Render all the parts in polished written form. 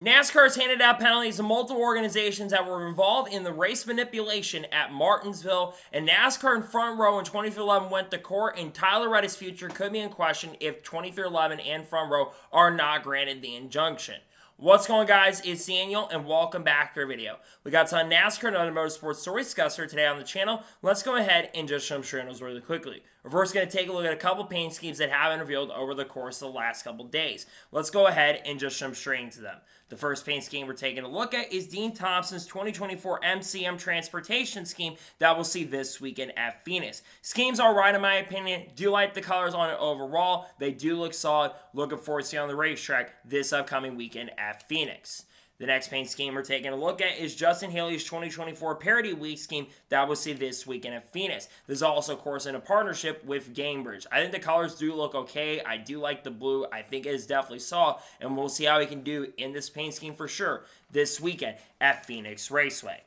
NASCAR has handed out penalties to multiple organizations that were involved in the race manipulation at Martinsville, and NASCAR in front row in 2311 went to court, and Tyler Reddick's future could be in question if 2311 and front row are not granted the injunction. What's going on, guys? It's Daniel, and welcome back to our video. We got some NASCAR and other motorsports stories discussed here today on the channel. Let's go ahead and just jump straight into those really quickly. We're first going to take a look at a couple paint schemes that have been revealed over the course of the last couple days. Let's go ahead and just jump straight into them. The first paint scheme we're taking a look at is Dean Thompson's 2024 MCM transportation scheme that we'll see this weekend at Phoenix. Scheme's all right in my opinion. Do like the colors on it overall. They do look solid. Looking forward to seeing on the racetrack this upcoming weekend at Phoenix. The next paint scheme we're taking a look at is Justin Haley's 2024 Parity Week scheme that we'll see this weekend at Phoenix. This is also, of course, in a partnership with Gamebridge. I think the colors do look okay. I do like the blue. I think it is definitely solid, and we'll see how he can do in this paint scheme for sure this weekend at Phoenix Raceway.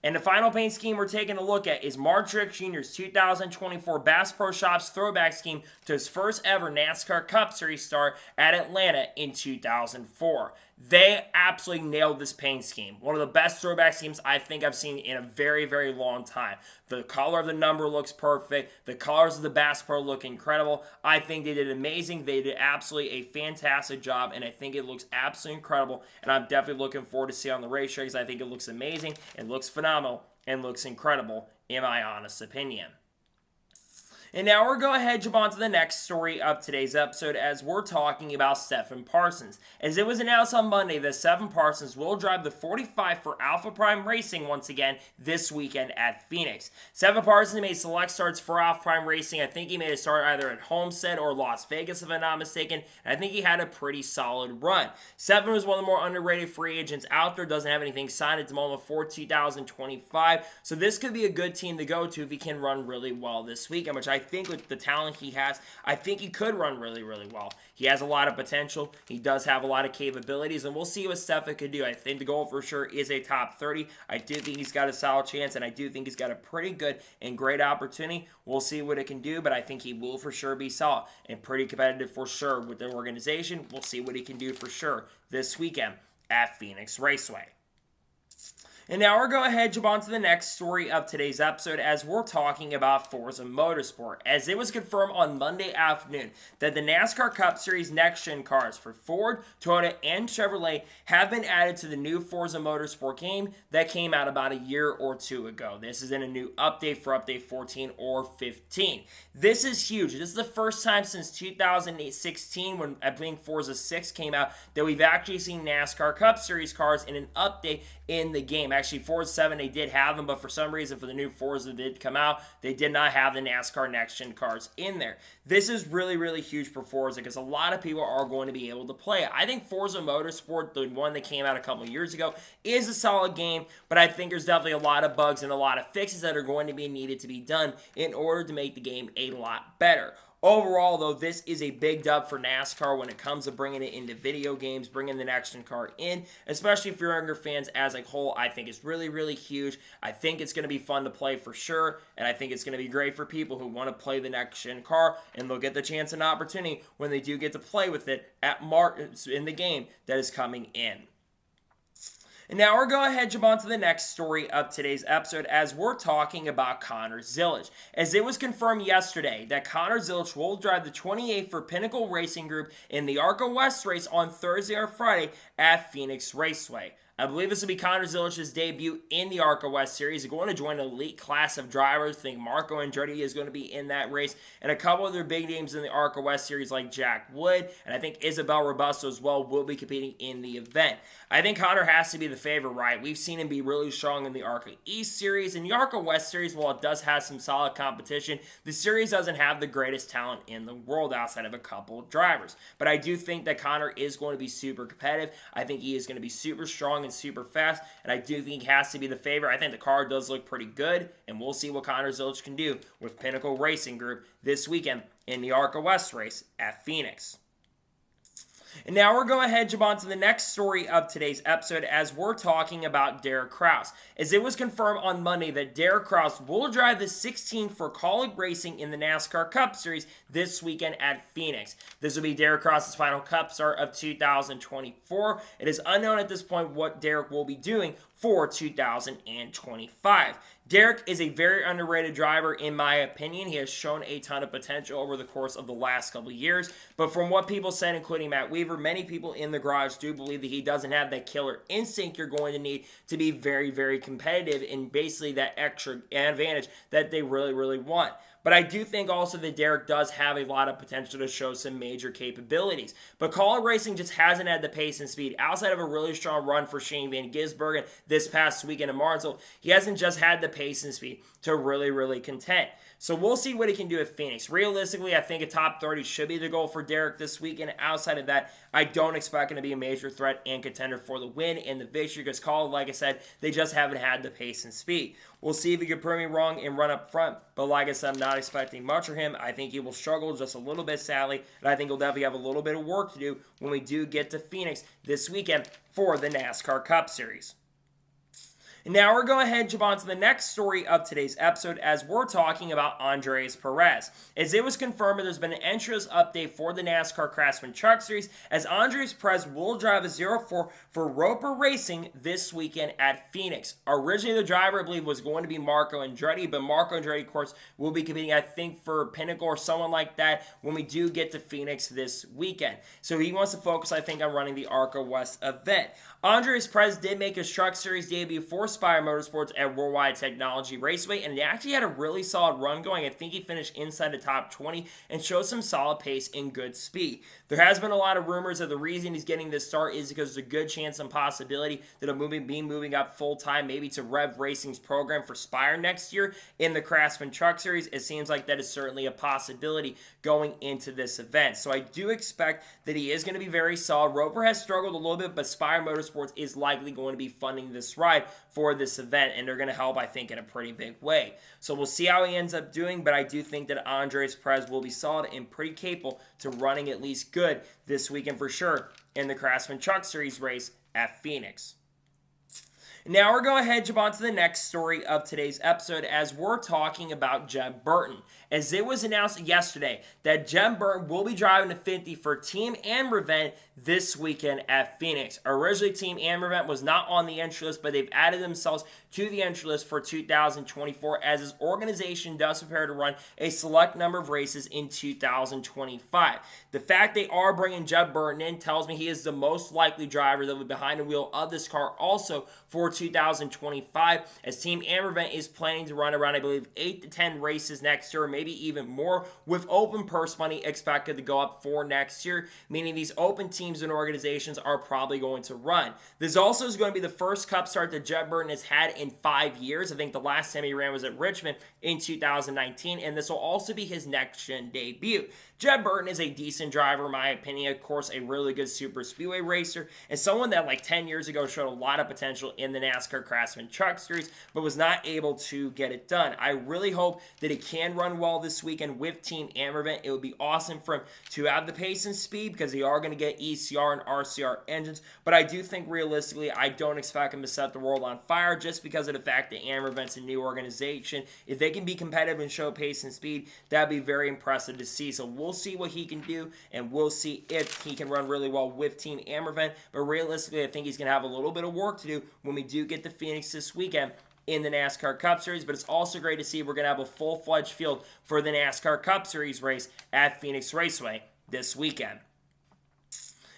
And the final paint scheme we're taking a look at is Marri Jr.'s 2024 Bass Pro Shops throwback scheme to his first ever NASCAR Cup Series start at Atlanta in 2004. They absolutely nailed this paint scheme. One of the best throwback schemes I think I've seen in a very, very long time. The color of the number looks perfect. The colors of the Bass Pro look incredible. I think they did amazing. They did absolutely a fantastic job, and I think it looks absolutely incredible. And I'm definitely looking forward to see it on the racetrack because I think it looks amazing, it looks phenomenal, and looks incredible in my honest opinion. And now we're going to go ahead and jump on to the next story of today's episode as we're talking about Stephen Parsons. As it was announced on Monday that Stephen Parsons will drive the 45 for Alpha Prime Racing once again this weekend at Phoenix. Stephen Parsons made select starts for Alpha Prime Racing. I think he made a start either at Homestead or Las Vegas if I'm not mistaken. And I think he had a pretty solid run. Stephen was one of the more underrated free agents out there. Doesn't have anything signed at the moment for 2025. So this could be a good team to go to if he can run really well this weekend, which I think with the talent he has, I think he could run really, really well. He has a lot of potential. He does have a lot of capabilities, and we'll see what Stephen could do. I think the goal for sure is a top 30. I do think he's got a solid chance, and I do think he's got a pretty good and great opportunity. We'll see what it can do, but I think he will for sure be solid and pretty competitive for sure with the organization. We'll see what he can do for sure this weekend at Phoenix Raceway. And now we're going to go ahead and jump on to the next story of today's episode as we're talking about Forza Motorsport. As it was confirmed on Monday afternoon that the NASCAR Cup Series next-gen cars for Ford, Toyota, and Chevrolet have been added to the new Forza Motorsport game that came out about a year or two ago. This is in a new update for update 14 or 15. This is huge. This is the first time since 2016 when I think Forza 6 came out that we've actually seen NASCAR Cup Series cars in an update in the game. Actually, Forza 7, they did have them, but for some reason, for the new Forza did come out, they did not have the NASCAR Next-Gen cars in there. This is really, really huge for Forza because a lot of people are going to be able to play it. I think Forza Motorsport, the one that came out a couple years ago, is a solid game, but I think there's definitely a lot of bugs and a lot of fixes that are going to be needed to be done in order to make the game a lot better. Overall, though, this is a big dub for NASCAR when it comes to bringing it into video games, bringing the next-gen car in, especially for younger fans as a whole. I think it's really, really huge. I think it's going to be fun to play for sure, and I think it's going to be great for people who want to play the next-gen car, and they'll get the chance and opportunity when they do get to play with it at in the game that is coming in. And now we're going to go ahead and jump on to the next story of today's episode as we're talking about Conor Zill. As it was confirmed yesterday that Conor Zill will drive the 28 for Pinnacle Racing Group in the ARCA West race on Thursday or Friday at Phoenix Raceway. I believe this will be Conor Zill's debut in the ARCA West Series. He's going to join an elite class of drivers. I think Marco Andretti is going to be in that race, and a couple other big names in the ARCA West Series like Jack Wood, and I think Isabel Robusto as well will be competing in the event. I think Conor has to be the favorite, right? We've seen him be really strong in the ARCA East Series. In the ARCA West Series, while it does have some solid competition, the series doesn't have the greatest talent in the world outside of a couple of drivers. But I do think that Conor is going to be super competitive. I think he is going to be super strong and super fast, and I do think he has to be the favorite. I think the car does look pretty good, and we'll see what Conor Zill can do with Pinnacle Racing Group this weekend in the ARCA West race at Phoenix. And now we're going ahead and jump on to the next story of today's episode as we're talking about Derek Krauss. As it was confirmed on Monday that Derek Krauss will drive the 16 for Kaulig Racing in the NASCAR Cup Series this weekend at Phoenix. This will be Derek Krauss' final Cup start of 2024. It is unknown at this point what Derek will be doing for 2025. Derek is a very underrated driver in my opinion. He has shown a ton of potential over the course of the last couple of years, but from what people said, including Matt Weaver, many people in the garage do believe that he doesn't have that killer instinct you're going to need to be very, very competitive and basically that extra advantage that they really, really want. But I do think also that Derek does have a lot of potential to show some major capabilities. But Kaulig Racing just hasn't had the pace and speed. Outside of a really strong run for Shane Van Gisbergen this past weekend in Martinsville, he hasn't just had the pace and speed to really, really contend. So we'll see what he can do at Phoenix. Realistically, I think a top 30 should be the goal for Derek this weekend. Outside of that, I don't expect him to be a major threat and contender for the win and the victory because Kaulig, like I said, they just haven't had the pace and speed. We'll see if he can prove me wrong and run up front. But like I said, I'm not expecting much from him. I think he will struggle just a little bit, sadly. And I think he'll definitely have a little bit of work to do when we do get to Phoenix this weekend for the NASCAR Cup Series. And now we're going ahead and jump on to the next story of today's episode as we're talking about Andreas Perez. As it was confirmed, there's been an entrance update for the NASCAR Craftsman Truck Series as Andreas Perez will drive a 04 for Roper Racing this weekend at Phoenix. Originally, the driver, I believe, was going to be Marco Andretti, but Marco Andretti, of course, will be competing, I think, for Pinnacle or someone like that when we do get to Phoenix this weekend. So he wants to focus, I think, on running the ARCA West event. Andreas Perez did make his Truck Series debut for Spire Motorsports at Worldwide Technology Raceway, and he actually had a really solid run going. I think he finished inside the top 20 and showed some solid pace and good speed. There has been a lot of rumors that the reason he's getting this start is because there's a good chance and possibility that he'll be moving up full-time, maybe to Rev Racing's program for Spire next year in the Craftsman Truck Series. It seems like that is certainly a possibility going into this event. So I do expect that he is going to be very solid. Roper has struggled a little bit, but Spire Motorsports is likely going to be funding this ride for this event, and they're going to help, I think, in a pretty big way. So we'll see how he ends up doing, but I do think that Andreas Perez will be solid and pretty capable to running at least good this weekend for sure in the Craftsman Truck Series race at Phoenix. Now we're going ahead and jump on to the next story of today's episode as we're talking about Jeb Burton. As it was announced yesterday that Jeb Burton will be driving the 50 for Team Amrevent this weekend at Phoenix. Originally, Team Amrevent was not on the entry list, but they've added themselves to the entry list for 2024 as his organization does prepare to run a select number of races in 2025. The fact they are bringing Jeb Burton in tells me he is the most likely driver that will be behind the wheel of this car also for 2025, as Team Amrevent is planning to run around, I believe, 8 to 10 races next year, or maybe even more, with open purse money expected to go up for next year, meaning these open teams and organizations are probably going to run. This also is going to be the first Cup start that Jeb Burton has had in 5 years. I think the last time he ran was at Richmond in 2019, and this will also be his next-gen debut. Jeb Burton is a decent driver, in my opinion. Of course, a really good super speedway racer, and someone that like 10 years ago showed a lot of potential in the NASCAR Craftsman Truck Series, but was not able to get it done. I really hope that he can run well this weekend with Team Amrevent. It would be awesome for him to have the pace and speed because they are going to get ECR and RCR engines, but I do think realistically, I don't expect him to set the world on fire just because of the fact that Amrevent's a new organization. If they can be competitive and show pace and speed, that'd be very impressive to see. So we'll see what he can do, and we'll see if he can run really well with Team Amrevent, but realistically, I think he's going to have a little bit of work to do when we do get to Phoenix this weekend in the NASCAR Cup Series, but it's also great to see we're going to have a full-fledged field for the NASCAR Cup Series race at Phoenix Raceway this weekend.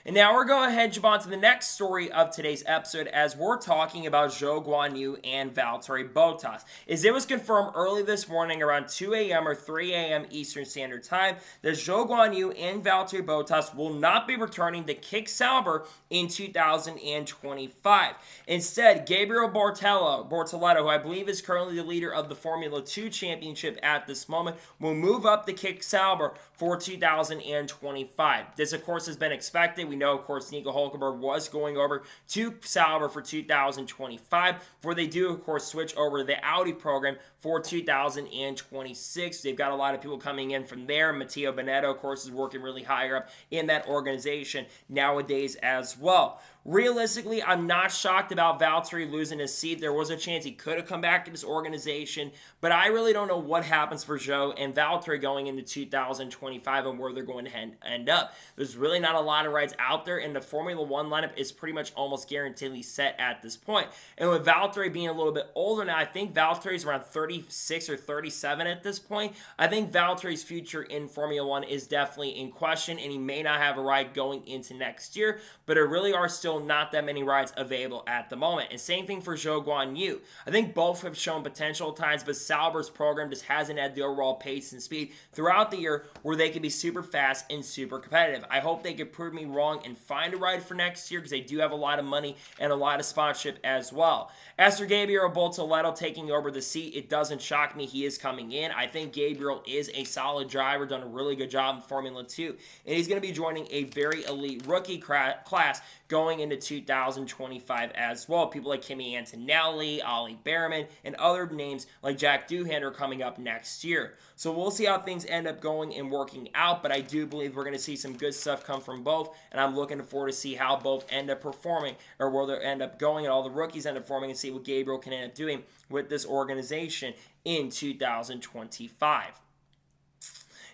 And now we're going ahead and jump on to the next story of today's episode as we're talking about Zhou Guanyu and Valtteri Bottas. As it was confirmed early this morning around 2 a.m. or 3 a.m. Eastern Standard Time that Zhou Guanyu and Valtteri Bottas will not be returning to Kick Sauber in 2025. Instead, Gabriel Bortoleto, who I believe is currently the leader of the Formula 2 Championship at this moment, will move up to Kick Sauber for 2025. This, of course, has been expected. We know, of course, Nico Hulkenberg was going over to Sauber for 2025, before they do, of course, switch over to the Audi program for 2026. They've got a lot of people coming in from there. Matteo Bonetto, of course, is working really higher up in that organization nowadays as well. Realistically, I'm not shocked about Valtteri losing his seat. There was a chance he could have come back to this organization, but I really don't know what happens for Zhou and Valtteri going into 2025 and where they're going to end up. There's really not a lot of rides out there, and the Formula One lineup is pretty much almost guaranteedly set at this point. And with Valtteri being a little bit older now, I think Valtteri is around 36 or 37 at this point. I think Valtteri's future in Formula One is definitely in question, and he may not have a ride going into next year, but there really are still not that many rides available at the moment. And same thing for Zhou Guanyu. I think both have shown potential at times, but Sauber's program just hasn't had the overall pace and speed throughout the year where they can be super fast and super competitive. I hope they can prove me wrong and find a ride for next year, because they do have a lot of money and a lot of sponsorship as well. As for Gabriel Bortoleto taking over the seat, it doesn't shock me. He is coming in. I think Gabriel is a solid driver, done a really good job in Formula 2, and he's going to be joining a very elite rookie class going into 2025 as well. People like Kimi Antonelli, Ollie Behrman, and other names like Jack Doohan are coming up next year. So we'll see how things end up going and working out, but I do believe we're going to see some good stuff come from both, and I'm looking forward to see how both end up performing, or where they end up going, and all the rookies end up performing, and see what Gabriel can end up doing with this organization in 2025.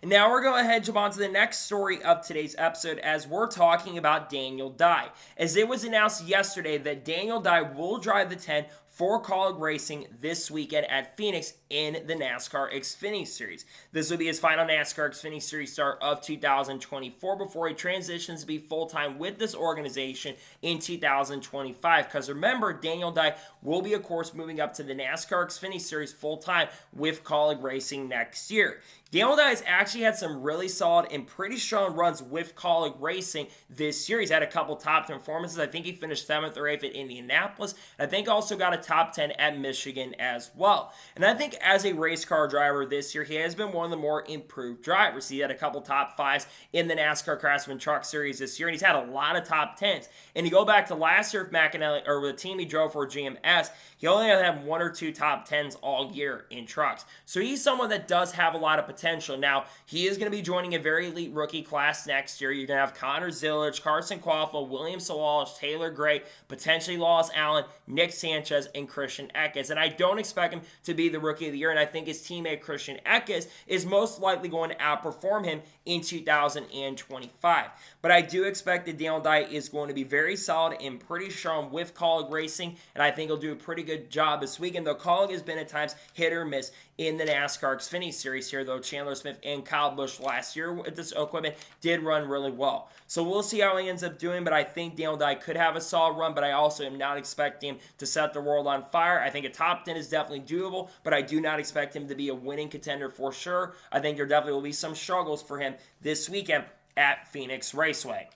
And now we're going to jump on to the next story of today's episode, as we're talking about Daniel Dye. As it was announced yesterday that Daniel Dye will drive the 10 for Kaulig Racing this weekend at Phoenix in the NASCAR Xfinity Series. This will be his final NASCAR Xfinity Series start of 2024 before he transitions to be full-time with this organization in 2025. Because remember, Daniel Dye will be, of course, moving up to the NASCAR Xfinity Series full-time with Kaulig Racing next year. Daniel Dye has actually had some really solid and pretty strong runs with Kaulig Racing this year. He's had a couple top 10 performances. I think he finished 7th or 8th at Indianapolis. I think also got a top 10 at Michigan as well. And I think as a race car driver this year, he has been one of the more improved drivers. He had a couple top 5s in the NASCAR Craftsman Truck Series this year, and he's had a lot of top 10s. And you go back to last year with McAnally, or with the team he drove for GMS, he only had 1 or 2 top 10s all year in trucks. So he's someone that does have a lot of potential. Now, he is going to be joining a very elite rookie class next year. You're going to have Connor Zill, Carson Quaffle, William Sawalich, Taylor Gray, potentially Lawes Allen, Nick Sanchez, and Christian Eckes. And I don't expect him to be the rookie of the year, and I think his teammate Christian Eckes is most likely going to outperform him in 2025. But I do expect that Daniel Dye is going to be very solid and pretty strong with Kaulig Racing, and I think he'll do a pretty good job this weekend, though Kaulig has been at times hit or miss in the NASCAR Xfinity Series here, though Chandler Smith and Kyle Busch last year with this equipment did run really well. So we'll see how he ends up doing, but I think Daniel Dye could have a solid run, but I also am not expecting him to set the world on fire. I think a top 10 is definitely doable, but I do not expect him to be a winning contender for sure. I think there definitely will be some struggles for him this weekend at Phoenix Raceway.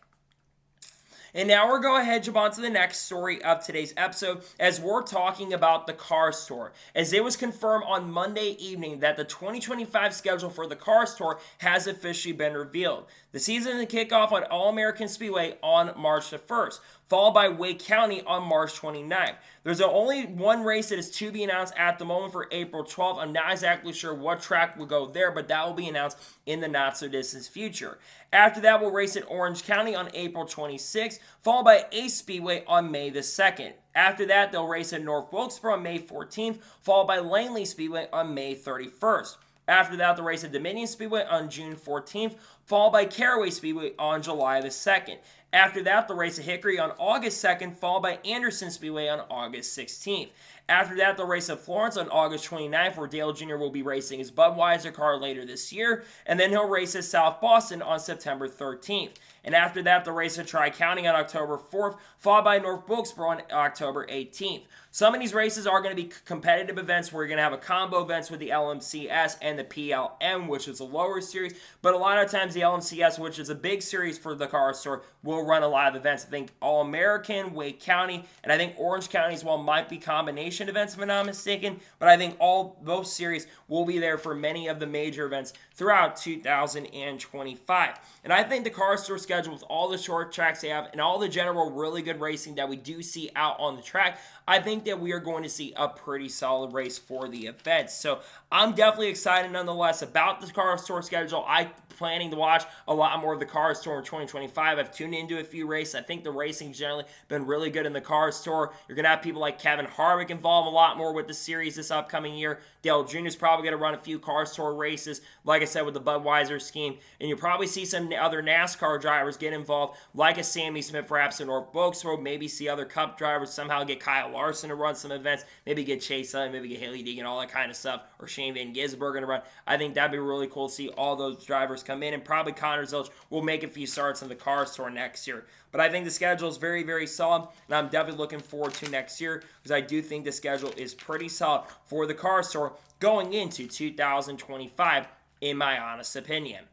And now we're going to jump on to the next story of today's episode, as we're talking about the Car Store. As it was confirmed on Monday evening that the 2025 schedule for the Car Store has officially been revealed. The season will kick off at All-American Speedway on March the 1st, followed by Wake County on March 29th. There's only one race that is to be announced at the moment for April 12th. I'm not exactly sure what track will go there, but that will be announced in the not-so-distant future. After that, we'll race at Orange County on April 26th, followed by Ace Speedway on May the 2nd. After that, they'll race at North Wilkesboro on May 14th, followed by Langley Speedway on May 31st. After that, they'll race at Dominion Speedway on June 14th, followed by Caraway Speedway on July the 2nd. After that, they'll race at Hickory on August 2nd, followed by Anderson Speedway on August 16th. After that, they'll race at Florence on August 29th, where Dale Jr. will be racing his Budweiser car later this year. And then he'll race at South Boston on September 13th. And after that, they'll race at Tri-County on October 4th, followed by North Wilkesboro on October 18th. Some of these races are going to be competitive events where you're going to have a combo events with the LMCS and the PLM, which is a lower series. But a lot of times the LMCS, which is a big series for the Car Store, will run a lot of events. I think All-American, Wake County, and I think Orange County as well might be combination events if I'm not mistaken. But I think both series will be there for many of the major events throughout 2025. And I think the Car Store schedule schedule with all the short tracks they have and all the general really good racing that we do see out on the track, I think that we are going to see a pretty solid race for the event. So I'm definitely excited nonetheless about the Cars Tour schedule. I'm planning to watch a lot more of the Cars Tour in 2025. I've tuned into a few races. I think the racing's generally been really good in the Cars Tour. You're going to have people like Kevin Harvick involved a lot more with the series this upcoming year. Dale Jr. is probably going to run a few Cars Tour races, like I said, with the Budweiser scheme. And you'll probably see some other NASCAR drivers get involved, like a Sammy Smith, perhaps in North Wilkesboro. Maybe see other Cup drivers somehow get Kyle Larson to run some events. Maybe get Chase Sutton, maybe get Haley Deegan, all that kind of stuff. Or Shane Van Gisbergen to run. I think that'd be really cool to see all those drivers come in. And probably Conor Zill will make a few starts on the Cars Tour next year. But I think the schedule is very, very solid, and I'm definitely looking forward to next year because I do think the schedule is pretty solid for the Cars Tour going into 2025, in my honest opinion.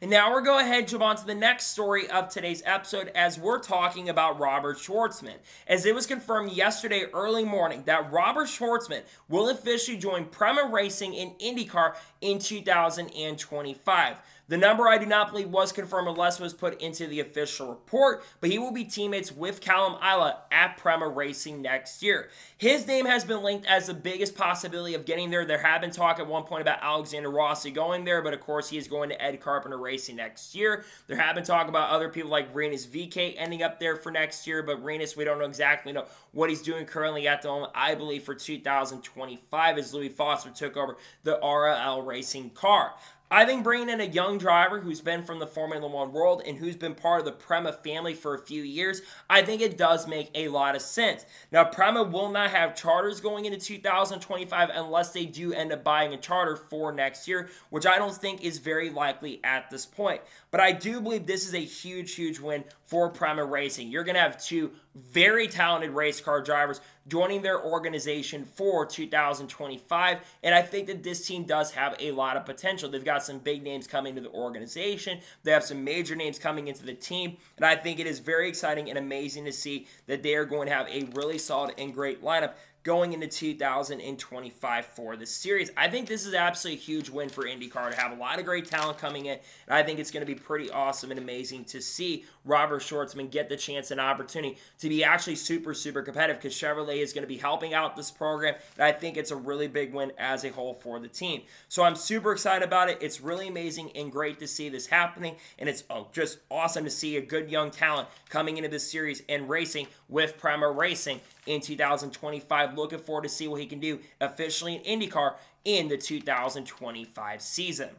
And now we're going ahead and jump on to the next story of today's episode as we're talking about Robert Schwarzman. As it was confirmed yesterday early morning that Robert Schwarzman will officially join Prema Racing in IndyCar in 2025. The number I do not believe was confirmed unless it was put into the official report, but he will be teammates with Callum Isla at Prema Racing next year. His name has been linked as the biggest possibility of getting there. There had been talk at one point about Alexander Rossi going there, but of course he is going to Ed Carpenter Racing next year. There have been talk about other people like Rinus VeeKay ending up there for next year, but Rinus, we don't know exactly what he's doing currently at the moment. I believe for 2025 as Louis Foster took over the RLL Racing car. I think bringing in a young driver who's been from the Formula One world and who's been part of the Prema family for a few years, I think it does make a lot of sense. Now, Prema will not have charters going into 2025 unless they do end up buying a charter for next year, which I don't think is very likely at this point. But I do believe this is a huge, huge win for Prema Racing. You're going to have two very talented race car drivers joining their organization for 2025, and I think that this team does have a lot of potential. They've got some big names coming to the organization. They have some major names coming into the team, and I think it is very exciting and amazing to see that they are going to have a really solid and great lineup going into 2025 for this series. I think this is absolutely a huge win for IndyCar to have a lot of great talent coming in, and I think it's going to be pretty awesome and amazing to see Robert Schwarzman get the chance and opportunity to be actually super, super competitive because Chevrolet is going to be helping out this program, and I think it's a really big win as a whole for the team. So I'm super excited about it. It's really amazing and great to see this happening, and it's just awesome to see a good young talent coming into this series and racing with Prema Racing in 2025. Looking forward to see what he can do officially in IndyCar in the 2025 season.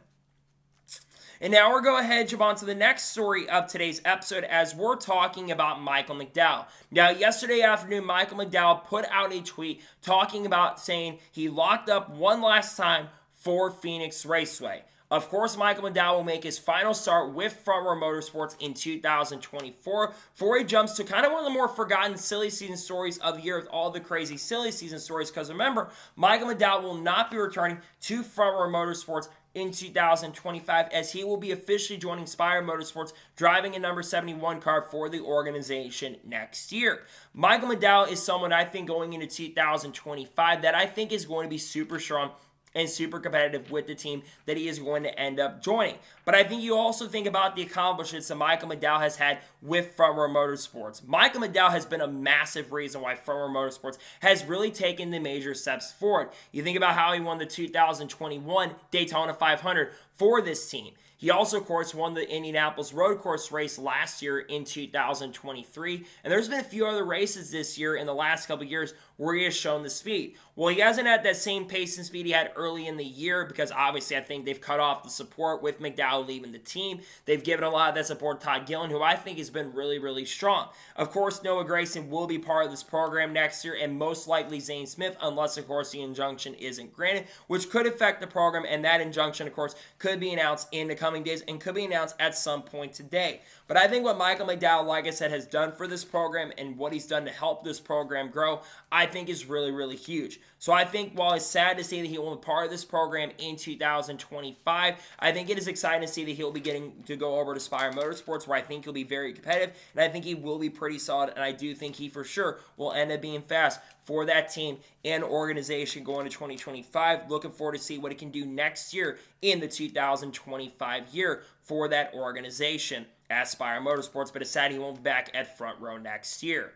And now we're going ahead and jump on to the next story of today's episode as we're talking about Michael McDowell. Now, yesterday afternoon, Michael McDowell put out a tweet talking about saying he locked up one last time for Phoenix Raceway. Of course, Michael McDowell will make his final start with Front Row Motorsports in 2024 before he jumps to kind of one of the more forgotten silly season stories of the year with all the crazy silly season stories. Because remember, Michael McDowell will not be returning to Front Row Motorsports in 2025 as he will be officially joining Spire Motorsports, driving a number 71 car for the organization next year. Michael McDowell is someone I think going into 2025 that I think is going to be super strong and super competitive with the team that he is going to end up joining. But I think you also think about the accomplishments that Michael McDowell has had with Front Row Motorsports. Michael McDowell has been a massive reason why Front Row Motorsports has really taken the major steps forward. You think about how he won the 2021 Daytona 500 for this team. He also, of course, won the Indianapolis Road Course race last year in 2023. And there's been a few other races this year in the last couple of years where he has shown the speed. Well, he hasn't had that same pace and speed he had early in the year because obviously I think they've cut off the support with McDowell leaving the team. They've given a lot of that support to Todd Gillen, who I think has been really, really strong. Of course, Noah Gragson will be part of this program next year and most likely Zane Smith, unless, of course, the injunction isn't granted, which could affect the program. And that injunction, of course, could be announced in the coming days and could be announced at some point today. But I think what Michael McDowell, like I said, has done for this program and what he's done to help this program grow, I think is really, really huge. So I think while it's sad to see that he will be part of this program in 2025, I think it is exciting to see that he'll be getting to go over to Spire Motorsports, where I think he'll be very competitive, and I think he will be pretty solid, and I do think he for sure will end up being fast for that team and organization going to 2025. Looking forward to see what he can do next year in the 2025 year for that organization at Spire Motorsports, but it's sad he won't be back at Front Row next year.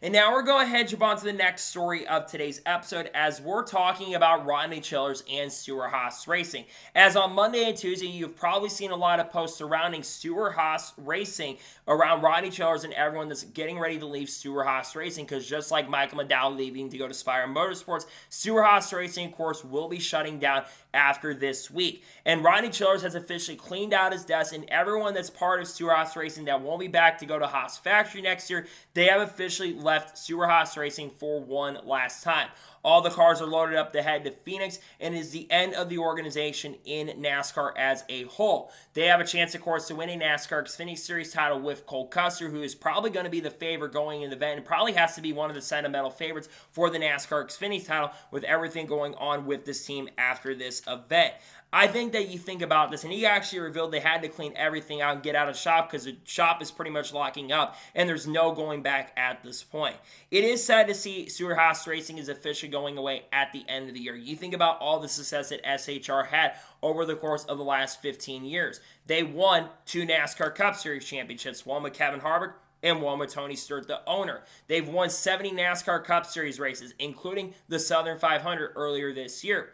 And now we're going ahead and jump on to the next story of today's episode, as we're talking about Rodney Childers and Stewart-Haas Racing. As on Monday and Tuesday, you've probably seen a lot of posts surrounding Stewart-Haas Racing around Rodney Childers and everyone that's getting ready to leave Stewart-Haas Racing, because just like Michael McDowell leaving to go to Spire Motorsports, Stewart-Haas Racing, of course, will be shutting down after this week. And Rodney Childers has officially cleaned out his desk, and everyone that's part of Stewart-Haas Racing that won't be back to go to Haas Factory next year, they have officially left Stewart-Haas Racing for one last time. All the cars are loaded up to head to Phoenix, and is the end of the organization in NASCAR as a whole. They have a chance, of course, to win a NASCAR Xfinity Series title with Cole Custer, who is probably going to be the favorite going in the event, and probably has to be one of the sentimental favorites for the NASCAR Xfinity title with everything going on with this team after this event. I think that you think about this, and he actually revealed they had to clean everything out and get out of shop, because the shop is pretty much locking up, and there's no going back at this point. It is sad to see Stewart-Haas Racing is officially going away at the end of the year. You think about all the success that SHR had over the course of the last 15 years. They won 2 NASCAR Cup Series championships, one with Kevin Harvick and one with Tony Stewart, the owner. They've won 70 NASCAR Cup Series races, including the Southern 500 earlier this year.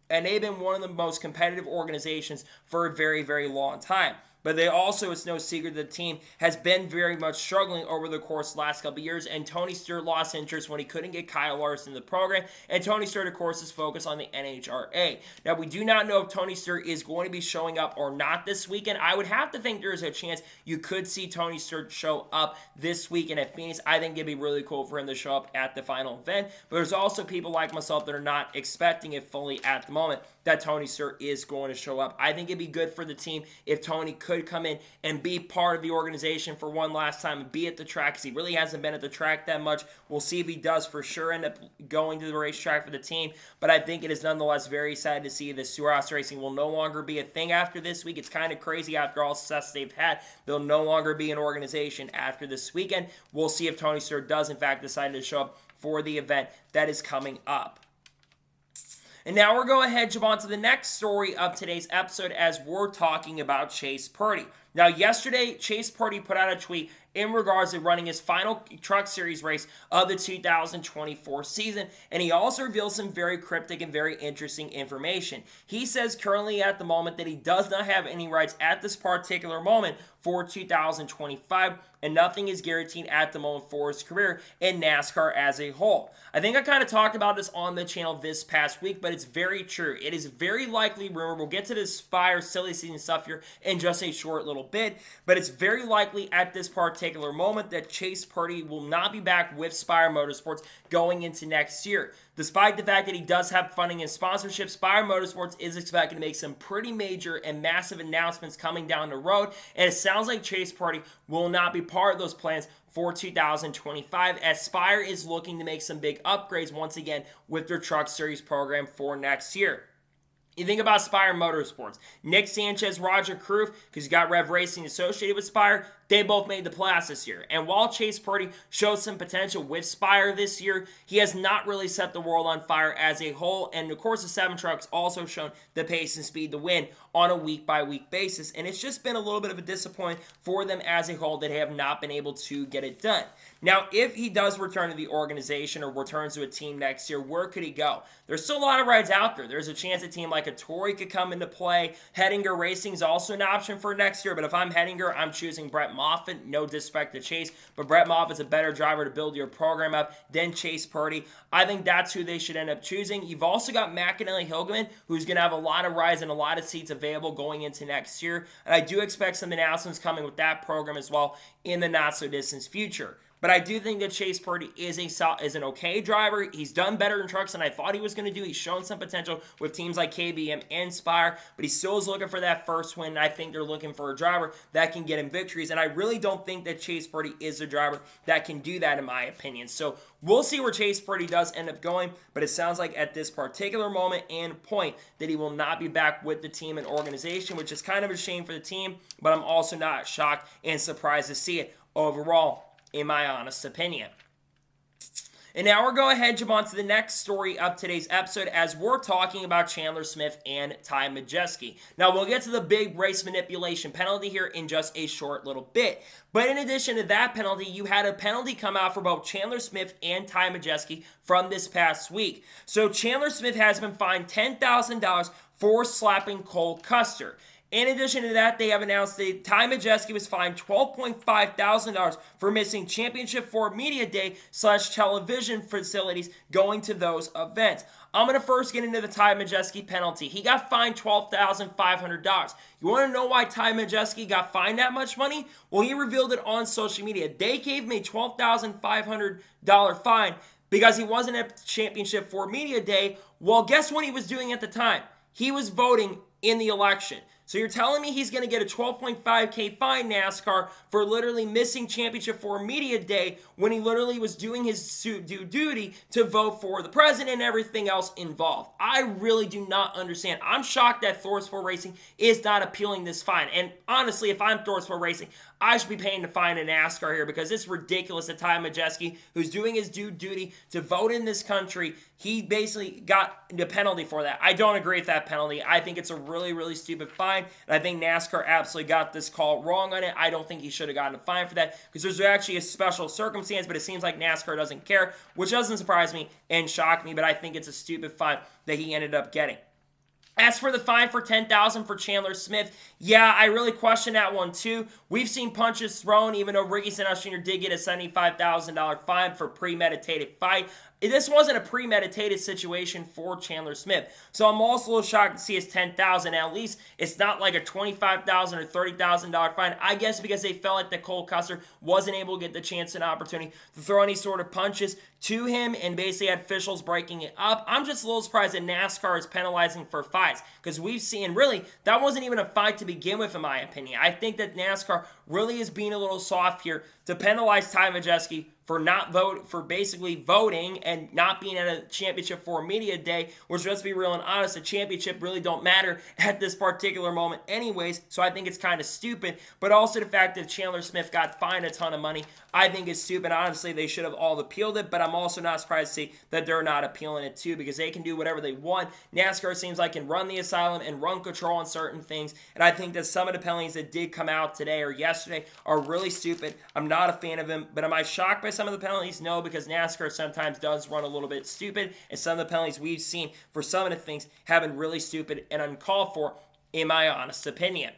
And they've been one of the most competitive organizations for a very, very long time. But they also, it's no secret, the team has been very much struggling over the course of the last couple of years, and Tony Stewart lost interest when he couldn't get Kyle Larson in the program, and Tony Stewart, of course, is focused on the NHRA. Now, we do not know if Tony Stewart is going to be showing up or not this weekend. I would have to think there's a chance you could see Tony Stewart show up this weekend at Phoenix. I think it'd be really cool for him to show up at the final event, but there's also people like myself that are not expecting it fully at the moment that Tony Stewart is going to show up. I think it'd be good for the team if Tony could come in and be part of the organization for one last time and be at the track, because he really hasn't been at the track that much. We'll see if he does for sure end up going to the racetrack for the team, but I think it is nonetheless very sad to see that Stewart-Haas Racing will no longer be a thing after this week. It's kind of crazy after all success they've had. They'll no longer be an organization after this weekend. We'll see if Tony Stewart does in fact decide to show up for the event that is coming up. And now we're going ahead and jump on to the next story of today's episode, as we're talking about Chase Purdy. Now, yesterday, Chase Purdy put out a tweet in regards to running his final Truck Series race of the 2024 season, and he also revealed some very cryptic and very interesting information. He says currently at the moment that he does not have any rights at this particular moment for 2025, and nothing is guaranteed at the moment for his career in NASCAR as a whole. I think I kind of talked about this on the channel this past week, but it's very true. It is very likely rumored, we'll get to this Spire silly season stuff here in just a short little bit, but it's very likely at this particular moment that Chase Purdy will not be back with Spire Motorsports going into next year. Despite the fact that he does have funding and sponsorship, Spire Motorsports is expected to make some pretty major and massive announcements coming down the road, and it sounds like Chase Purdy will not be part of those plans for 2025, as Spire is looking to make some big upgrades once again with their Truck Series program for next year. You think about Spire Motorsports. Nick Sanchez, Roger Kroof, because you got Rev Racing associated with Spire, they both made the playoffs this year. And while Chase Purdy showed some potential with Spire this year, he has not really set the world on fire as a whole. And of course, the 7 trucks also shown the pace and speed to win on a week-by-week basis. And it's just been a little bit of a disappointment for them as a whole that they have not been able to get it done. Now, if he does return to the organization or returns to a team next year, where could he go? There's still a lot of rides out there. There's a chance a team like a Tory could come into play. Hettinger Racing is also an option for next year, but if I'm Hettinger, I'm choosing Brett Moffitt. No disrespect to Chase, but Brett Moffitt's a better driver to build your program up than Chase Purdy. I think that's who they should end up choosing. You've also got McAnally Hilgeman, who's going to have a lot of rides and a lot of seats available going into next year, and I do expect some announcements coming with that program as well in the not-so-distant future. but I do think that Chase Purdy is an okay driver. He's done better in trucks than I thought he was going to do. He's shown some potential with teams like KBM and Spire, but he still is looking for that first win. I think they're looking for a driver that can get him victories, and I really don't think that Chase Purdy is a driver that can do that, in my opinion. So we'll see where Chase Purdy does end up going, but it sounds like at this particular moment and point that he will not be back with the team and organization, which is kind of a shame for the team, but I'm also not shocked and surprised to see it overall, in my honest opinion. And now we're going ahead and jump on to the next story of today's episode as we're talking about Chandler Smith and Ty Majeski. Now, we'll get to the big race manipulation penalty here in just a short little bit. But in addition to that penalty, you had a penalty come out for both Chandler Smith and Ty Majeski from this past week. So Chandler Smith has been fined $10,000 for slapping Cole Custer. In addition to that, they have announced that Ty Majeski was fined $12.5 thousand for missing Championship 4 Media Day / television facilities going to those events. I'm going to first get into the Ty Majeski penalty. He got fined $12,500. You want to know why Ty Majeski got fined that much money? Well, he revealed it on social media. They gave me a $12,500 fine because he wasn't at Championship 4 Media Day. Well, guess what he was doing at the time? He was voting in the election. So you're telling me he's going to get a $12.5K fine, NASCAR, for literally missing Championship 4 Media Day when he literally was doing his due duty to vote for the president and everything else involved. I really do not understand. I'm shocked that Motorsport Racing is not appealing this fine. And honestly, if I'm Motorsport Racing, I should be paying to fine a NASCAR here because it's ridiculous that Ty Majeski, who's doing his due duty to vote in this country, he basically got the penalty for that. I don't agree with that penalty. I think it's a really, really stupid fine, and I think NASCAR absolutely got this call wrong on it. I don't think he should have gotten a fine for that because there's actually a special circumstance, but it seems like NASCAR doesn't care, which doesn't surprise me and shock me, but I think it's a stupid fine that he ended up getting. As for the fine for $10,000 for Chandler Smith, yeah, I really question that one too. We've seen punches thrown, even though Ricky Stenhouse Jr. did get a $75,000 fine for premeditated fight. This wasn't a premeditated situation for Chandler Smith. So I'm also a little shocked to see his $10,000. At least it's not like a $25,000 or $30,000 fine. I guess because they felt like that Cole Custer wasn't able to get the chance and opportunity to throw any sort of punches to him and basically had officials breaking it up. I'm just a little surprised that NASCAR is penalizing for fights because we've seen, really, that wasn't even a fight to begin with, in my opinion. I think that NASCAR really is being a little soft here to penalize Ty Majeski for basically voting and not being at a Championship 4 Media Day, which, let's be real and honest, the championship really don't matter at this particular moment anyways, so I think it's kind of stupid. But also the fact that Chandler Smith got fined a ton of money, I think is stupid. Honestly, they should have all appealed it, but I'm also not surprised to see that they're not appealing it too because they can do whatever they want. NASCAR seems like can run the asylum and run control on certain things, and I think that some of the penalties that did come out today or yesterday are really stupid. I'm not a fan of them, but am I shocked by some of the penalties? No, because NASCAR sometimes does run a little bit stupid, and some of the penalties we've seen for some of the things have been really stupid and uncalled for, in my honest opinion.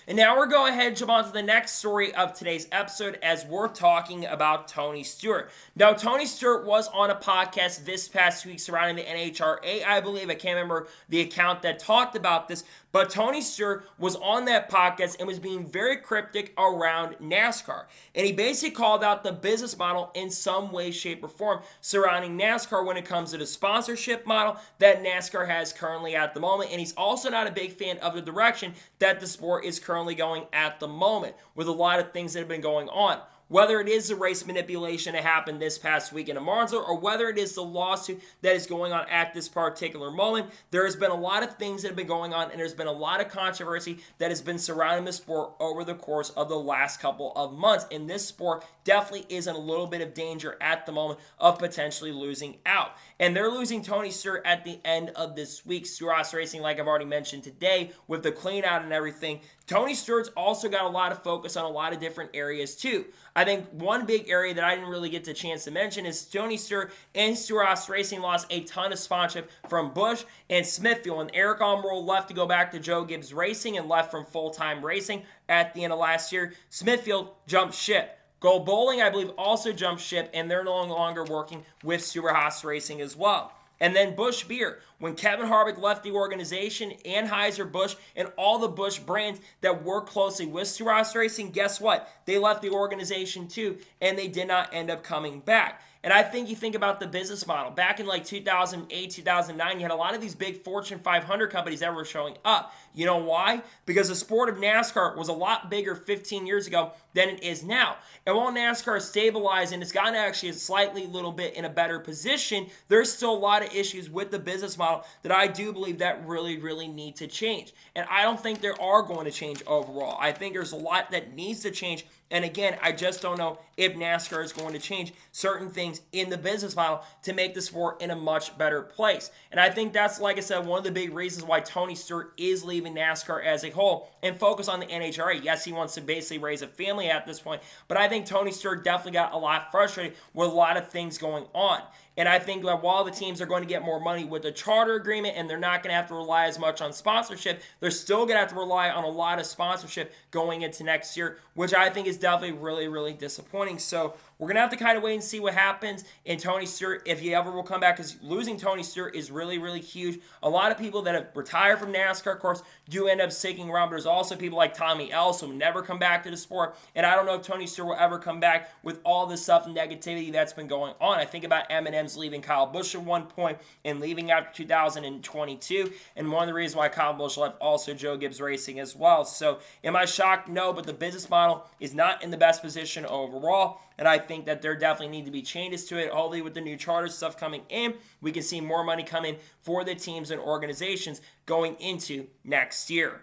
And now we're going ahead and jump on to the next story of today's episode as we're talking about Tony Stewart. Now, Tony Stewart was on a podcast this past week surrounding the NHRA, I believe. I can't remember the account that talked about this, but Tony Stewart was on that podcast and was being very cryptic around NASCAR. And he basically called out the business model in some way, shape, or form surrounding NASCAR when it comes to the sponsorship model that NASCAR has currently at the moment. And he's also not a big fan of the direction that the sport is currently going at the moment with a lot of things that have been going on. Whether it is the race manipulation that happened this past weekend in Martinsville or whether it is the lawsuit that is going on at this particular moment, there has been a lot of things that have been going on and there's been a lot of controversy that has been surrounding the sport over the course of the last couple of months. And this sport definitely is in a little bit of danger at the moment of potentially losing out. And they're losing Tony Stewart at the end of this week. Stewart-Haas Racing, like I've already mentioned today, with the clean out and everything. Tony Stewart's also got a lot of focus on a lot of different areas too. I think one big area that I didn't really get the chance to mention is Tony Stewart and Stewart-Haas Racing lost a ton of sponsorship from Busch and Smithfield. And Eric Almirola left to go back to Joe Gibbs Racing and left from full-time racing at the end of last year. Smithfield jumped ship. Go Bowling, I believe, also jumped ship, and they're no longer working with Stewart-Haas Racing as well. And then Busch Beer, when Kevin Harvick left the organization, Anheuser-Busch and all the Busch brands that work closely with Stewart-Haas Racing, guess what? They left the organization too, and they did not end up coming back. And I think you think about the business model. Back in like 2008, 2009, you had a lot of these big Fortune 500 companies that were showing up. You know why? Because the sport of NASCAR was a lot bigger 15 years ago than it is now. And while NASCAR is stabilized and it's gotten actually a slightly little bit in a better position, there's still a lot of issues with the business model that I do believe that really, really need to change. And I don't think there are going to change overall. I think there's a lot that needs to change. And again, I just don't know if NASCAR is going to change certain things in the business model to make the sport in a much better place. And I think that's, like I said, one of the big reasons why Tony Stewart is leaving NASCAR as a whole and focus on the NHRA. Yes, he wants to basically raise a family at this point, but I think Tony Stewart definitely got a lot frustrated with a lot of things going on. And I think that while the teams are going to get more money with the charter agreement and they're not going to have to rely as much on sponsorship, they're still going to have to rely on a lot of sponsorship going into next year, which I think is definitely really, really disappointing. So we're going to have to kind of wait and see what happens in Tony Stewart, if he ever will come back, because losing Tony Stewart is really, really huge. A lot of people that have retired from NASCAR, of course, do end up sticking around, but there's also people like Tommy Ellis who never come back to the sport, and I don't know if Tony Stewart will ever come back with all this stuff and negativity that's been going on. I think about M&M's leaving Kyle Busch at one point and leaving after 2022, and one of the reasons why Kyle Busch left also Joe Gibbs Racing as well. So am I shocked? No, but the business model is not in the best position overall, and I think that there definitely need to be changes to it. Hopefully with the new charter stuff coming in, we can see more money come in for the teams and organizations going into next year.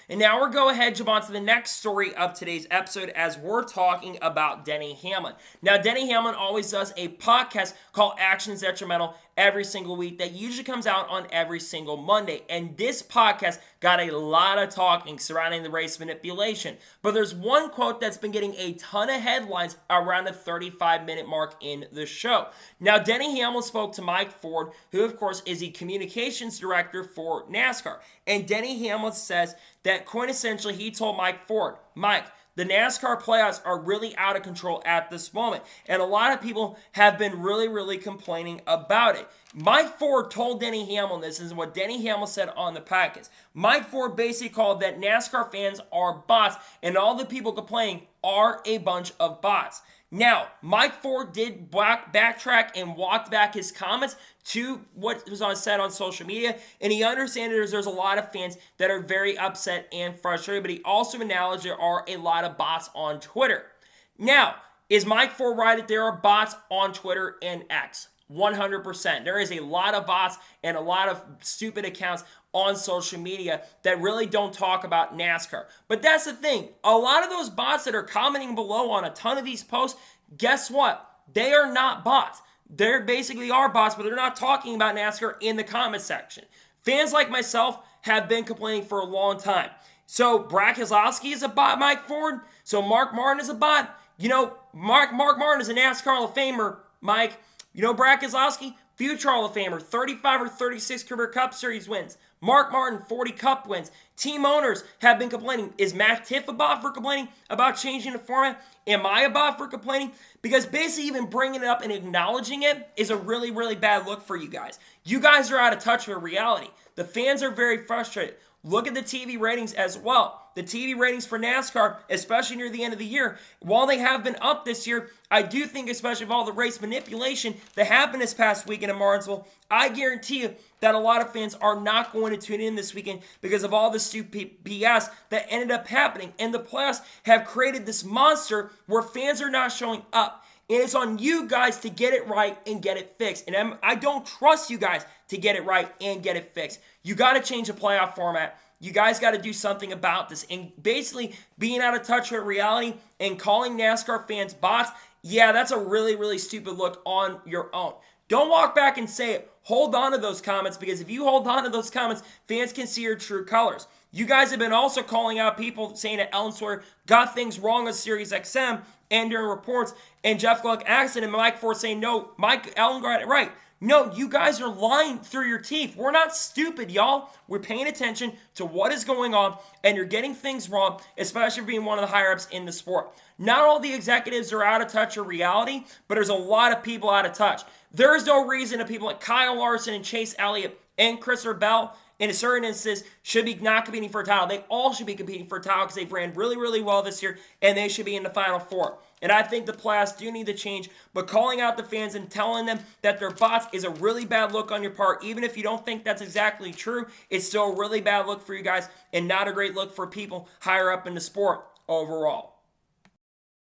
And now we're going ahead, jump on to the next story of today's episode as we're talking about Denny Hamlin. Now, Denny Hamlin always does a podcast called Actions Detrimental every single week that usually comes out on every single Monday. And this podcast got a lot of talking surrounding the race manipulation. But there's one quote that's been getting a ton of headlines around the 35-minute mark in the show. Now, Denny Hamlin spoke to Mike Ford, who, of course, is the communications director for NASCAR. And Denny Hamlin says that quintessentially he told Mike Ford, Mike, the NASCAR playoffs are really out of control at this moment. And a lot of people have been really, really complaining about it. Mike Ford told Denny Hamlin this is what Denny Hamlin said on the podcast. Mike Ford basically called that NASCAR fans are bots and all the people complaining are a bunch of bots. Now, Mike Ford did backtrack and walked back his comments to what was said on social media, and he understands there's a lot of fans that are very upset and frustrated, but he also acknowledged there are a lot of bots on Twitter. Now, is Mike Ford right that there are bots on Twitter and X? 100%. There is a lot of bots and a lot of stupid accounts on social media that really don't talk about NASCAR. But that's the thing. A lot of those bots that are commenting below on a ton of these posts, guess what? They are not bots. They basically are bots, but they're not talking about NASCAR in the comment section. Fans like myself have been complaining for a long time. So Brad Keselowski is a bot, Mike Ford. So Mark Martin is a bot. You know, Mark Martin is a NASCAR Hall of Famer, Mike. You know, Brad Keselowski, future Hall of Famer, 35 or 36 career Cup Series wins. Mark Martin, 40 Cup wins. Team owners have been complaining. Is Matt Tiff a bot for complaining about changing the format? Am I a bot for complaining? Because basically even bringing it up and acknowledging it is a really, really bad look for you guys. You guys are out of touch with reality. The fans are very frustrated. Look at the TV ratings as well. The TV ratings for NASCAR, especially near the end of the year, while they have been up this year, I do think, especially with all the race manipulation that happened this past weekend in Martinsville, I guarantee you that a lot of fans are not going to tune in this weekend because of all the stupid BS that ended up happening. And the playoffs have created this monster where fans are not showing up. And it's on you guys to get it right and get it fixed. And I don't trust you guys to get it right and get it fixed. You got to change the playoff format. You guys got to do something about this. And basically being out of touch with reality and calling NASCAR fans bots, yeah, that's a really, really stupid look on your own. Don't walk back and say it. Hold on to those comments, because if you hold on to those comments, fans can see your true colors. You guys have been also calling out people saying that Ellen Sawyer got things wrong on Sirius XM and during reports, and Jeff Gluck accident, and Mike Ford saying, no, Ellen got it right. No, you guys are lying through your teeth. We're not stupid, y'all. We're paying attention to what is going on, and you're getting things wrong, especially for being one of the higher-ups in the sport. Not all the executives are out of touch of reality, but there's a lot of people out of touch. There is no reason that people like Kyle Larson and Chase Elliott and Christopher Bell, in a certain instance, should be not competing for a title. They all should be competing for a title because they've ran really, really well this year, and they should be in the Final Four. And I think the playoffs do need to change, but calling out the fans and telling them that they're bots is a really bad look on your part. Even if you don't think that's exactly true, it's still a really bad look for you guys and not a great look for people higher up in the sport overall.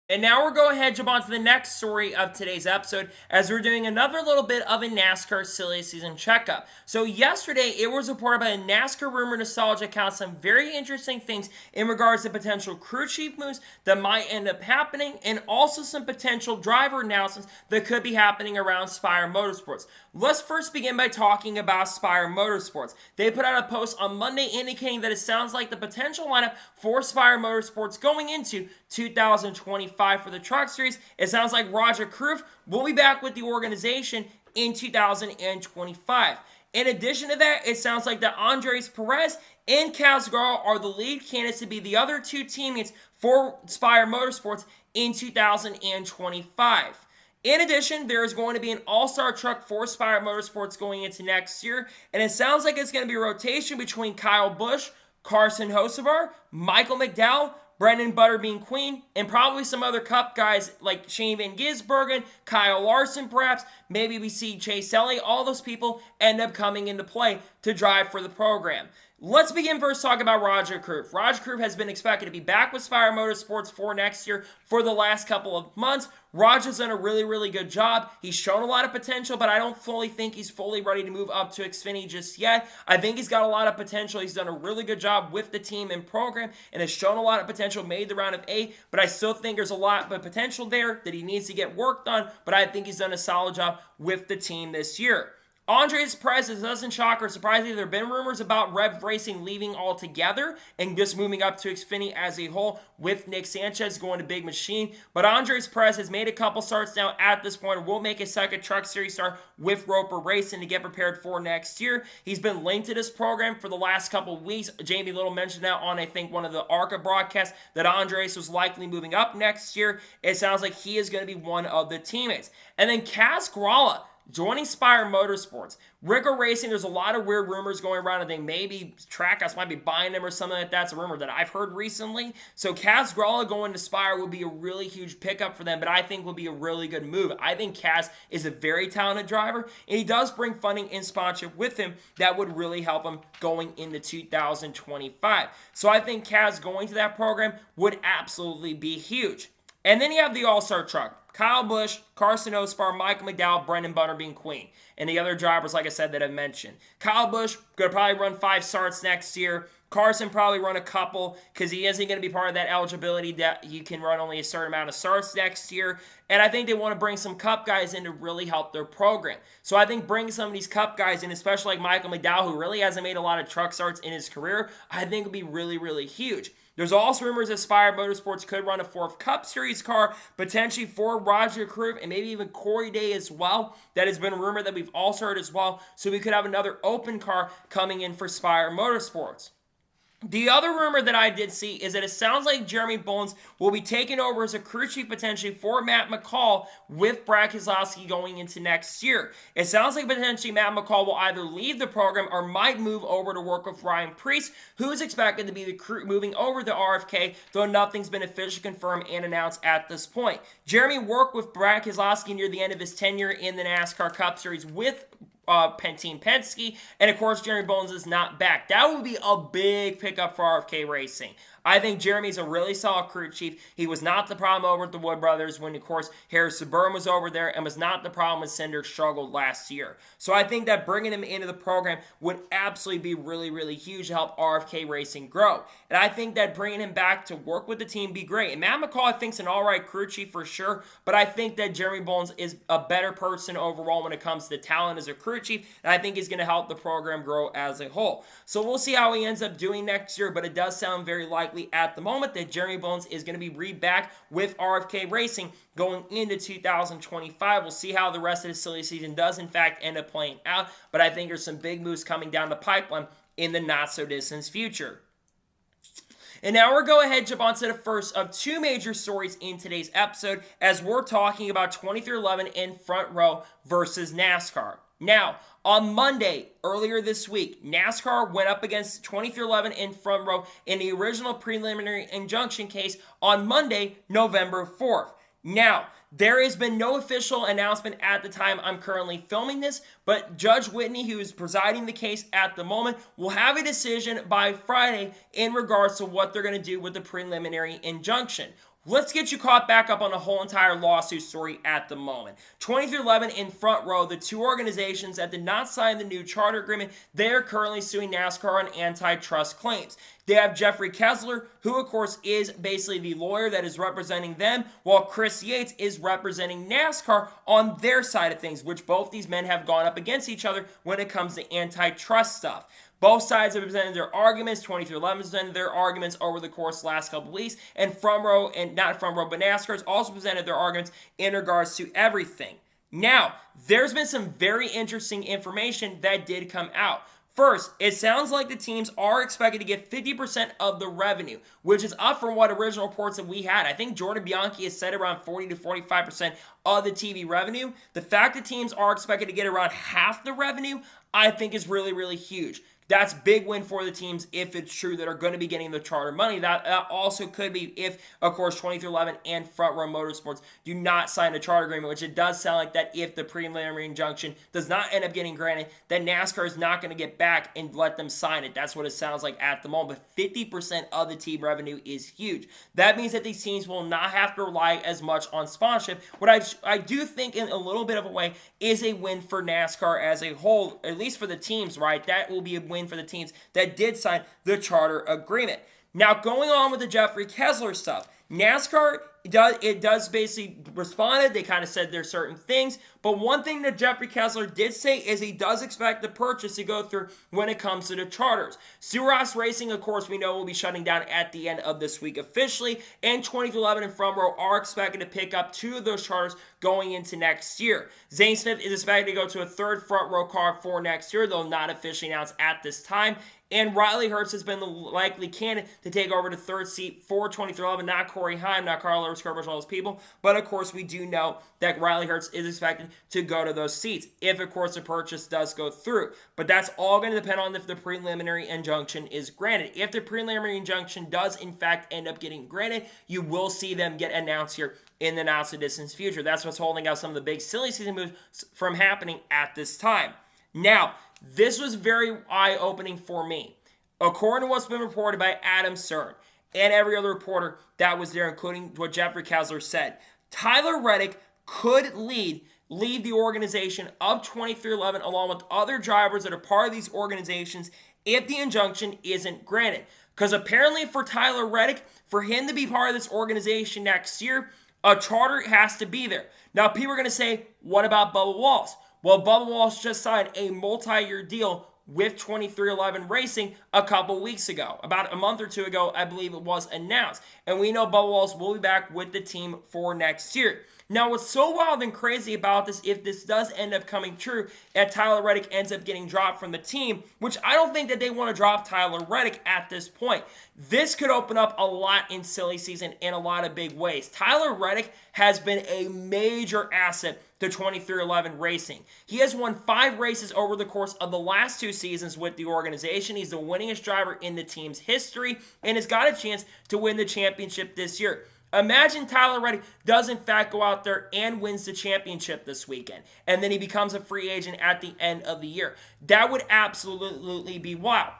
And now we're going ahead and jump on to the next story of today's episode as we're doing another little bit of a NASCAR silly season checkup. So yesterday, it was reported by a NASCAR Rumor Nostalgia account some very interesting things in regards to potential crew chief moves that might end up happening and also some potential driver announcements that could be happening around Spire Motorsports. Let's first begin by talking about Spire Motorsports. They put out a post on Monday indicating that it sounds like the potential lineup for Spire Motorsports going into 2025 for the Truck Series. It sounds like Roger Krauss will be back with the organization in 2025. In addition to that, it sounds like that Andreas Perez and Kaz Grala are the lead candidates to be the other two teammates for Spire Motorsports in 2025. In addition, there is going to be an all-star truck for Spire Motorsports going into next year, and it sounds like it's going to be a rotation between Kyle Busch, Carson Hocevar, Michael McDowell, Brendan Butterbean Queen, and probably some other Cup guys like Shane Van Gisbergen, Kyle Larson perhaps, maybe we see Chase Elliott, all those people end up coming into play to drive for the program. Let's begin first talking about Roger Krauss. Roger Krauss has been expected to be back with Spire Motorsports for next year for the last couple of months. Roger's done a really, really good job. He's shown a lot of potential, but I don't fully think he's fully ready to move up to Xfinity just yet. I think he's got a lot of potential. He's done a really good job with the team and program and has shown a lot of potential, made the round of 8, but I still think there's a lot of potential there that he needs to get worked on, but I think he's done a solid job with the team this year. Andreas Perez, it doesn't shock or surprise me. There have been rumors about Rev Racing leaving altogether and just moving up to Xfinity as a whole with Nick Sanchez going to Big Machine. But Andreas Perez has made a couple starts now at this point. Will make a second Truck Series start with Roper Racing to get prepared for next year. He's been linked to this program for the last couple of weeks. Jamie Little mentioned that on, I think, one of the ARCA broadcasts that Andreas was likely moving up next year. It sounds like he is going to be one of the teammates. And then Kaz Grala joining Spire Motorsports. Rico Racing, there's a lot of weird rumors going around. I think maybe Trackhouse might be buying them or something like that. It's a rumor that I've heard recently. So Kaz Grala going to Spire would be a really huge pickup for them, but I think will be a really good move. I think Kaz is a very talented driver, and he does bring funding and sponsorship with him that would really help him going into 2025. So I think Kaz going to that program would absolutely be huge. And then you have the All-Star truck. Kyle Busch, Carson Hocevar, Michael McDowell, Brendan Butterbean Queen. And the other drivers, like I said, that I've mentioned. Kyle Busch, going to probably run 5 starts next year. Carson probably run a couple because he isn't going to be part of that eligibility that you can run only a certain amount of starts next year. And I think they want to bring some Cup guys in to really help their program. So I think bringing some of these Cup guys in, especially like Michael McDowell, who really hasn't made a lot of truck starts in his career, I think would be really, really huge. There's also rumors that Spire Motorsports could run a 4th Cup Series car, potentially for Roger Krauss and maybe even Corey Day as well. That has been a rumor that we've also heard as well. So we could have another open car coming in for Spire Motorsports. The other rumor that I did see is that it sounds like Jeremy Bones will be taking over as a crew chief potentially for Matt McCall with Brad Keselowski going into next year. It sounds like potentially Matt McCall will either leave the program or might move over to work with Ryan Preece, who is expected to be the crew moving over to RFK, though nothing's been officially confirmed and announced at this point. Jeremy worked with Brad Keselowski near the end of his tenure in the NASCAR Cup Series with Team Penske, and of course Jeremy Bones is not back. That would be a big pickup for RFK Racing. I think Jeremy's a really solid crew chief. He was not the problem over at the Wood Brothers when, of course, Harrison Burton was over there, and was not the problem when Cinder struggled last year. So I think that bringing him into the program would absolutely be really, really huge to help RFK Racing grow. And I think that bringing him back to work with the team would be great. And Matt McCall, I think, is an all-right crew chief for sure, but I think that Jeremy Bones is a better person overall when it comes to talent as a crew chief, and I think he's going to help the program grow as a whole. So we'll see how he ends up doing next year, but it does sound very likely likely at the moment that Jeremy Bones is going to be back with RFK Racing going into 2025. We'll see how the rest of the silly season does in fact end up playing out, but I think there's some big moves coming down the pipeline in the not-so-distant future. And now we're going to go ahead and jump on to the first of two major stories in today's episode as we're talking about 2311 in Front Row versus NASCAR. Now, on Monday, earlier this week, NASCAR went up against 2311 in Front Row in the original preliminary injunction case on Monday, November 4th. Now, there has been no official announcement at the time I'm currently filming this, but Judge Whitney, who is presiding the case at the moment, will have a decision by Friday in regards to what they're going to do with the preliminary injunction. Let's get you caught back up on the whole entire lawsuit story at the moment. 2311 in Front Row, the two organizations that did not sign the new charter agreement, they are currently suing NASCAR on antitrust claims. They have Jeffrey Kessler, who of course is basically the lawyer that is representing them, while Chris Yates is representing NASCAR on their side of things, which both these men have gone up against each other when it comes to antitrust stuff. Both sides have presented their arguments. 2311 has presented their arguments over the course of the last couple of weeks. And Front Row, and not Front Row, but NASCAR has also presented their arguments in regards to everything. Now, there's been some very interesting information that did come out. First, it sounds like the teams are expected to get 50% of the revenue, which is up from what original reports that we had. I think Jordan Bianchi has said around 40 to 45% of the TV revenue. The fact that teams are expected to get around half the revenue, I think is really, really huge. That's a big win for the teams if it's true that are going to be getting the charter money. That also could be if, of course, 2311 and Front Row Motorsports do not sign a charter agreement, which it does sound like that if the preliminary injunction does not end up getting granted, then NASCAR is not going to get back and let them sign it. That's what it sounds like at the moment. But 50% of the team revenue is huge. That means that these teams will not have to rely as much on sponsorship. What I do think in a little bit of a way is a win for NASCAR as a whole, at least for the teams, right? That will be a win for the teams that did sign the charter agreement. Now, going on with the Jeffrey Kessler stuff, NASCAR does basically responded. They kind of said there's certain things, but one thing that Jeffrey Kessler did say is he does expect the purchase to go through when it comes to the charters. Stewart-Haas Racing, of course, we know will be shutting down at the end of this week officially, and 2311 and Front Row are expected to pick up two of those charters going into next year. Zane Smith is expected to go to a third Front Row car for next year, though not officially announced at this time. And Riley Herbst has been the likely candidate to take over the third seat for 2311, not Corey Heim, not Carl Lewis, all those people. But of course, we do know that Riley Herbst is expected to go to those seats if, of course, the purchase does go through. But that's all going to depend on if the preliminary injunction is granted. If the preliminary injunction does, in fact, end up getting granted, you will see them get announced here in the not-so-distant future. That's what's holding out some of the big silly season moves from happening at this time. Now, this was very eye-opening for me. According to what's been reported by Adam Stern and every other reporter that was there, including what Jeffrey Kessler said, Tyler Reddick could leave the organization of 2311 along with other drivers that are part of these organizations if the injunction isn't granted. Because apparently for Tyler Reddick, for him to be part of this organization next year, a charter has to be there. Now, people are going to say, what about Bubba Wallace? Well, Bubba Wallace just signed a multi-year deal with 2311 Racing a couple weeks ago. About a month or two ago, I believe it was announced. And we know Bubba Wallace will be back with the team for next year. Now, what's so wild and crazy about this, if this does end up coming true, and Tyler Reddick ends up getting dropped from the team, which I don't think that they want to drop Tyler Reddick at this point. This could open up a lot in silly season in a lot of big ways. Tyler Reddick has been a major asset to 2311 Racing. He has won 5 races over the course of the last 2 seasons with the organization. He's the winningest driver in the team's history and has got a chance to win the championship this year. Imagine Tyler Reddick does in fact go out there and wins the championship this weekend, and then he becomes a free agent at the end of the year. That would absolutely be wild,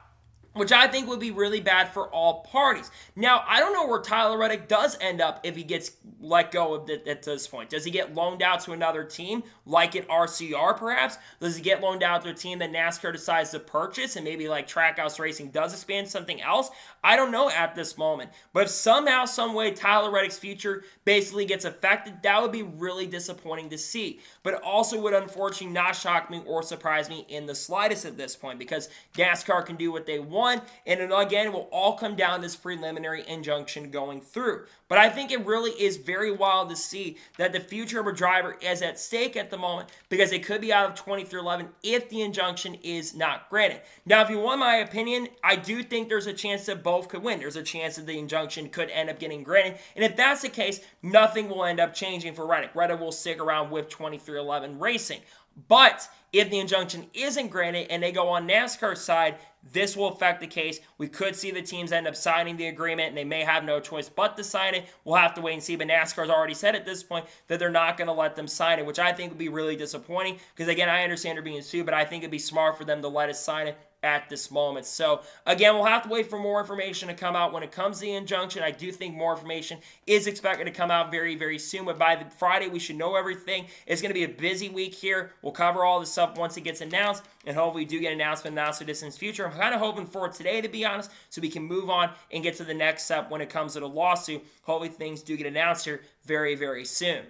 which I think would be really bad for all parties. Now, I don't know where Tyler Reddick does end up if he gets let go of it at this point. Does he get loaned out to another team, like at RCR perhaps? Does he get loaned out to a team that NASCAR decides to purchase, and maybe like Trackhouse Racing does expand something else? I don't know at this moment. But if somehow, some way, Tyler Reddick's future basically gets affected, that would be really disappointing to see. But it also would unfortunately not shock me or surprise me in the slightest at this point, because NASCAR can do what they want. won. And again, it will all come down to this preliminary injunction going through. But I think it really is very wild to see that the future of a driver is at stake at the moment because it could be out of 2311 if the injunction is not granted. Now, if you want my opinion, I do think there's a chance that both could win. There's a chance that the injunction could end up getting granted. And if that's the case, nothing will end up changing for Reddick. Reddick will stick around with 2311 racing. But if the injunction isn't granted and they go on NASCAR's side, this will affect the case. We could see the teams end up signing the agreement, and they may have no choice but to sign it. We'll have to wait and see, but NASCAR's already said at this point that they're not going to let them sign it, which I think would be really disappointing because, again, I understand they're being sued, but I think it'd be smart for them to let us sign it at this moment. So, again, we'll have to wait for more information to come out when it comes to the injunction. I do think more information is expected to come out very, very soon, but by the Friday, we should know everything. It's going to be a busy week here. We'll cover all this stuff once it gets announced, and hopefully we do get an announcement in the not-so-distant future. I'm kind of hoping for today, to be honest, so we can move on and get to the next step when it comes to the lawsuit. Hopefully things do get announced here very, very soon.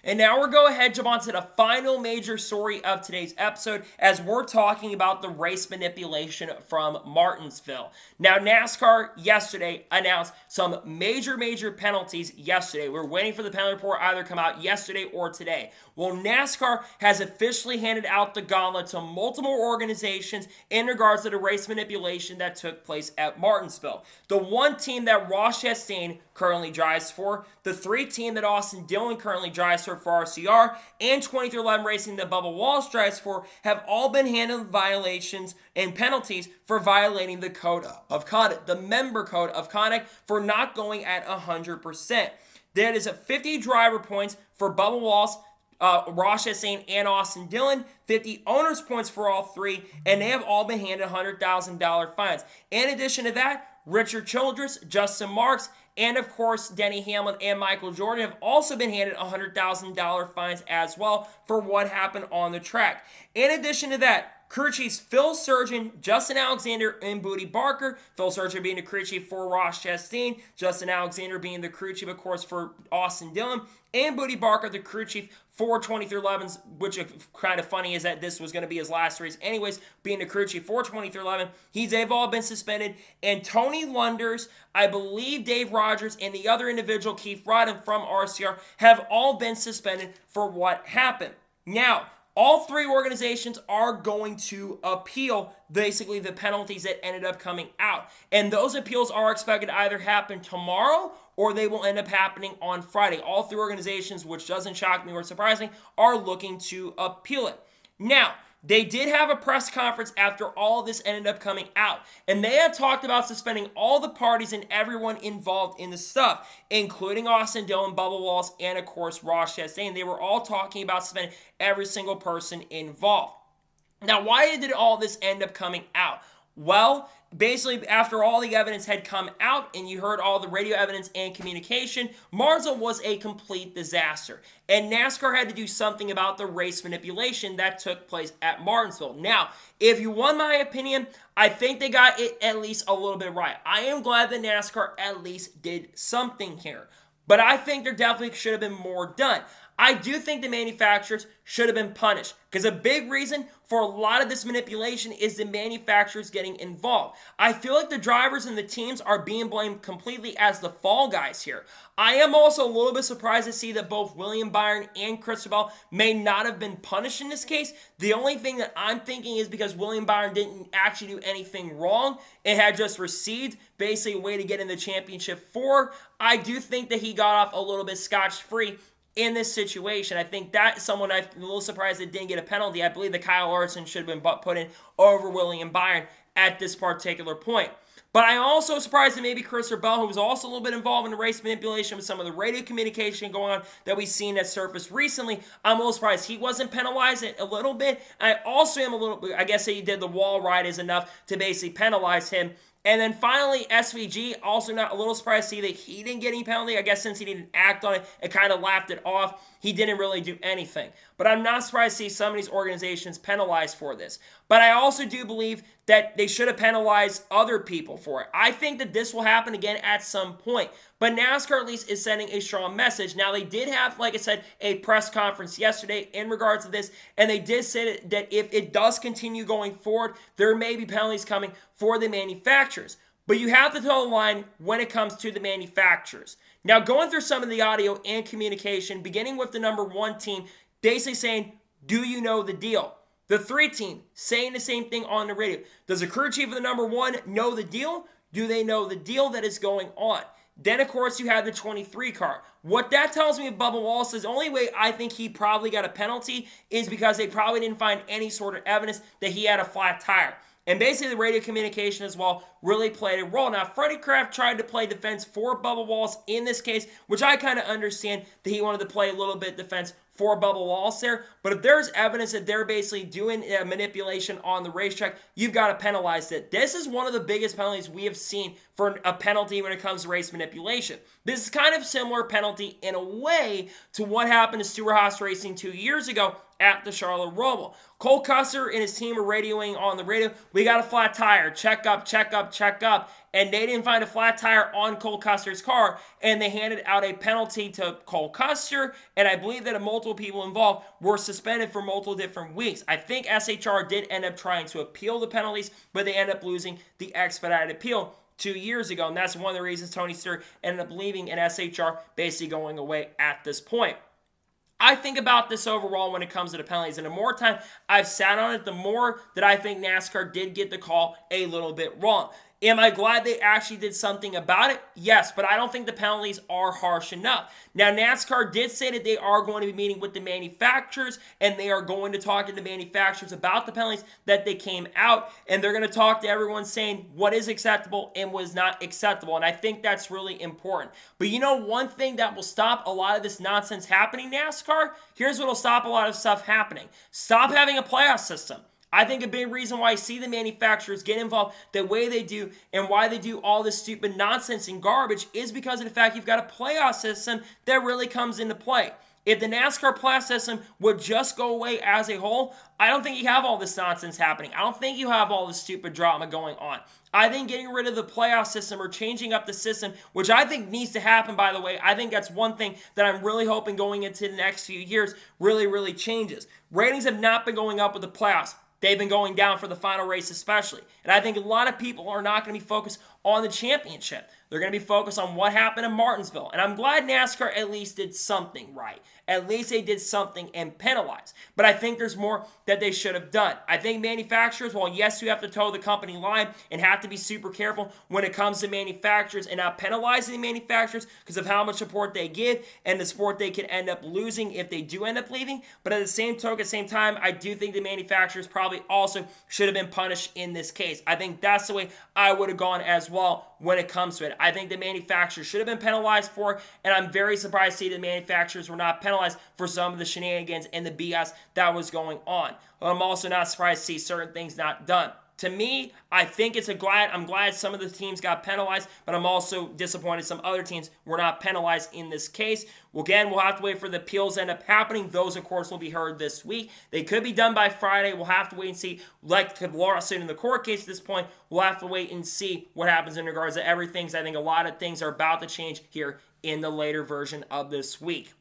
And now we're going ahead, jump on to the final major story of today's episode as we're talking about the race manipulation from Martinsville. Now, NASCAR yesterday announced some major penalties yesterday. We're waiting for the penalty report either come out yesterday or today. Well, NASCAR has officially handed out the gauntlet to multiple organizations in regards to the race manipulation that took place at Martinsville. The one team that Ross Chastain currently drives for, the 3 team that Austin Dillon currently drives for RCR, and 2311 Racing that Bubba Wallace drives for have all been handled violations and penalties for violating the code of conduct, the member code of conduct, for not going at 100%. That is a 50 driver points for Bubba Wallace, Ross Chastain, and Austin Dillon, 50 owners points for all 3, and they have all been handed $100,000 fines. In addition to that, Richard Childress, Justin Marks, and of course Denny Hamlin and Michael Jordan have also been handed $100,000 fines as well for what happened on the track. In addition to that, crew chiefs Phil Surgeon, Justin Alexander, and Booty Barker. Phil Surgeon being the crew chief for Ross Chastain, Justin Alexander being the crew chief, of course, for Austin Dillon, and Booty Barker, the crew chief for 2311's, which is kind of funny is that this was going to be his last race anyways, being the crew chief for 2311. They've all been suspended. And Tony Lunders, I believe Dave Rogers, and the other individual, Keith Rodden from RCR, have all been suspended for what happened. Now, all 3 organizations are going to appeal basically the penalties that ended up coming out. And those appeals are expected to either happen tomorrow or they will end up happening on Friday. All 3 organizations, which doesn't shock me or surprise me, are looking to appeal it. Now, they did have a press conference after all of this ended up coming out. And they had talked about suspending all the parties and everyone involved in the stuff, including Austin Dillon, Bubba Wallace, and of course Ross Chastain. They were all talking about suspending every single person involved. Now, why did all this end up coming out? Well, basically, after all the evidence had come out and you heard all the radio evidence and communication, Martinsville was a complete disaster. And NASCAR had to do something about the race manipulation that took place at Martinsville. Now, if you want my opinion, I think they got it at least a little bit right. I am glad that NASCAR at least did something here. But I think there definitely should have been more done. I do think the manufacturers should have been punished because a big reason for a lot of this manipulation is the manufacturers getting involved. I feel like the drivers and the teams are being blamed completely as the fall guys here. I am also a little bit surprised to see that both William Byron and Christopher may not have been punished in this case. The only thing that I'm thinking is because William Byron didn't actually do anything wrong and had just received basically a way to get in the championship for. I do think that he got off a little bit scotch-free in this situation. I think that's someone I'm a little surprised that didn't get a penalty. I believe that Kyle Larson should have been put in over William Byron at this particular point. But I'm also surprised that maybe Christopher Bell, who was also a little bit involved in the race manipulation with some of the radio communication going on that we've seen that surfaced recently, I'm a little surprised he wasn't penalized a little bit. I also am a little bit, I guess that he did the wall ride is enough to basically penalize him. And then finally, SVG, also not a little surprised to see that he didn't get any penalty. I guess since he didn't act on it and kind of laughed it off, he didn't really do anything. But I'm not surprised to see some of these organizations penalized for this. But I also do believe that they should have penalized other people for it. I think that this will happen again at some point. but NASCAR at least is sending a strong message. Now, they did have, like I said, a press conference yesterday in regards to this, and they did say that if it does continue going forward, there may be penalties coming for the manufacturers. But you have to toe the line when it comes to the manufacturers. Now, going through some of the audio and communication, beginning with the number 1 team, basically saying, do you know the deal? The 3 team saying the same thing on the radio. Does the crew chief of the number 1 know the deal? Do they know the deal that is going on? Then, of course, you have the 23 car. What that tells me of Bubba Wallace is the only way I think he probably got a penalty is because they probably didn't find any sort of evidence that he had a flat tire. And basically the radio communication as well really played a role. Now, Freddie Kraft tried to play defense for Bubba Wallace in this case, which I kind of understand that he wanted to play a little bit defense for Bubba Wallace there. But if there's evidence that they're basically doing manipulation on the racetrack, you've got to penalize it. This is one of the biggest penalties we have seen for a penalty when it comes to race manipulation. This is kind of similar penalty in a way to what happened to Stewart-Haas Racing 2 years ago at the Charlotte Roval. Cole Custer and his team are radioing on the radio, we got a flat tire, check up, check up, check up. And they didn't find a flat tire on Cole Custer's car, and they handed out a penalty to Cole Custer, and I believe that multiple people involved were suspended for multiple different weeks. I think SHR did end up trying to appeal the penalties, but they ended up losing the expedited appeal 2 years ago, and that's one of the reasons Tony Stewart ended up leaving and SHR basically going away at this point. I think about this overall when it comes to the penalties, and the more time I've sat on it, the more that I think NASCAR did get the call a little bit wrong. Am I glad they actually did something about it? Yes, but I don't think the penalties are harsh enough. Now, NASCAR did say that they are going to be meeting with the manufacturers, and they are going to talk to the manufacturers about the penalties that they came out, and they're going to talk to everyone saying what is acceptable and what is not acceptable, and I think that's really important. But you know one thing that will stop a lot of this nonsense happening, NASCAR? Here's what will stop a lot of stuff happening. Stop having a playoff system. I think a big reason why I see the manufacturers get involved the way they do and why they do all this stupid nonsense and garbage is because of the fact you've got a playoff system that really comes into play. If the NASCAR playoff system would just go away as a whole, I don't think you have all this nonsense happening. I don't think you have all this stupid drama going on. I think getting rid of the playoff system or changing up the system, which I think needs to happen, by the way, I think that's one thing that I'm really hoping going into the next few years really changes. Ratings have not been going up with the playoffs. They've been going down for the final race especially. And I think a lot of people are not going to be focused on the championship. They're going to be focused on what happened in Martinsville. And I'm glad NASCAR at least did something right. At least they did something and penalized. But I think there's more that they should have done. I think manufacturers, well, yes, you have to toe the company line and have to be super careful when it comes to manufacturers and not penalizing the manufacturers because of how much support they give and the support they could end up losing if they do end up leaving. But at the same time, I do think the manufacturers probably also should have been punished in this case. I think that's the way I would have gone as well when it comes to it. I think the manufacturers should have been penalized for it, and I'm very surprised to see the manufacturers were not penalized for some of the shenanigans and the BS that was going on. I'm also not surprised to see certain things not done. To me, I think I'm glad some of the teams got penalized, but I'm also disappointed some other teams were not penalized in this case. Well, again, we'll have to wait for the appeals to end up happening. Those, of course, will be heard this week. They could be done by Friday. We'll have to wait and see. Like the lawsuit in the court case at this point, we'll have to wait and see what happens in regards to everything. So I think a lot of things are about to change here in the later version of this week.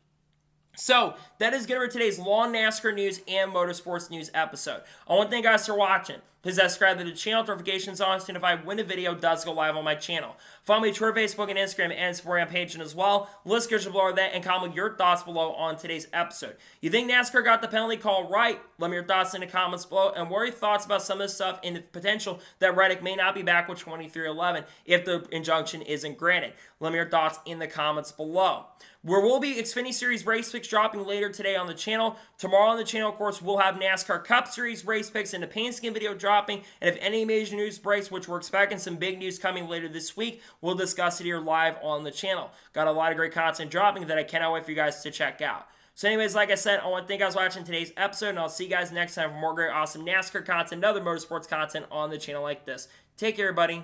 So, that is going to be today's long NASCAR news and motorsports news episode. I want to thank you guys for watching. Please subscribe to the channel, notifications on, so notified when a video does go live on my channel. Follow me on Twitter, Facebook, and Instagram, and Spire page as well. List below that, and comment your thoughts below on today's episode. You think NASCAR got the penalty call right? Let me know your thoughts in the comments below, and what are your thoughts about some of this stuff and the potential that Reddick may not be back with 2311 if the injunction isn't granted. Let me know your thoughts in the comments below. There will be Xfinity Series race picks dropping later today on the channel. Tomorrow on the channel, of course, we'll have NASCAR Cup Series race picks and the paint skin video dropping. And if any major news breaks, which we're expecting some big news coming later this week, we'll discuss it here live on the channel. Got a lot of great content dropping that I cannot wait for you guys to check out. So anyways, like I said, I want to thank you guys for watching today's episode, and I'll see you guys next time for more great, awesome NASCAR content and other motorsports content on the channel like this. Take care, everybody.